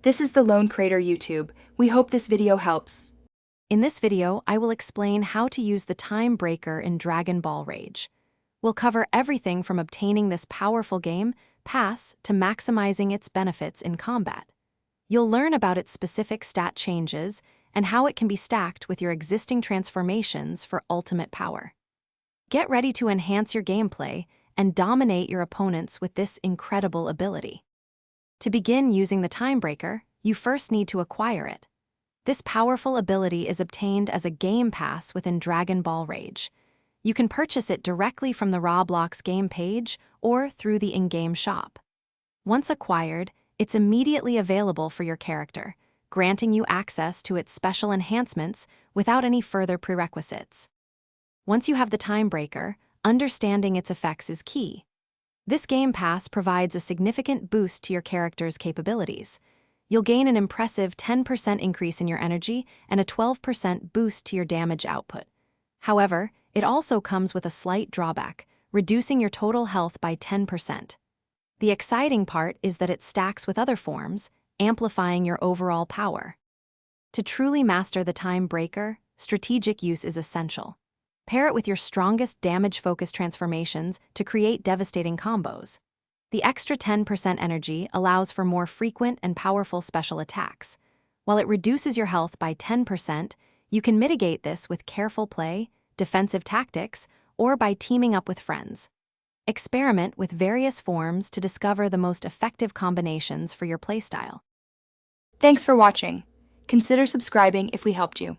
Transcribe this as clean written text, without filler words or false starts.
This is the Lone Crater YouTube. We hope this video helps. In this video, I will explain how to use the Time Breaker in Dragon Ball Rage. We'll cover everything from obtaining this powerful game pass to maximizing its benefits in combat. You'll learn about its specific stat changes and how it can be stacked with your existing transformations for ultimate power. Get ready to enhance your gameplay and dominate your opponents with this incredible ability. To begin using the Time Breaker, you first need to acquire it. This powerful ability is obtained as a game pass within Dragon Ball Rage. You can purchase it directly from the Roblox game page or through the in-game shop. Once acquired, it's immediately available for your character, granting you access to its special enhancements without any further prerequisites. Once you have the Time Breaker, understanding its effects is key. This game pass provides a significant boost to your character's capabilities. You'll gain an impressive 10% increase in your energy and a 12% boost to your damage output. However, it also comes with a slight drawback, reducing your total health by 10%. The exciting part is that it stacks with other forms, amplifying your overall power. To truly master the Time Breaker, strategic use is essential. Pair it with your strongest damage-focused transformations to create devastating combos. The extra 10% energy allows for more frequent and powerful special attacks. While it reduces your health by 10%, you can mitigate this with careful play, defensive tactics, or by teaming up with friends. Experiment with various forms to discover the most effective combinations for your playstyle. Thanks for watching. Consider subscribing if we helped you.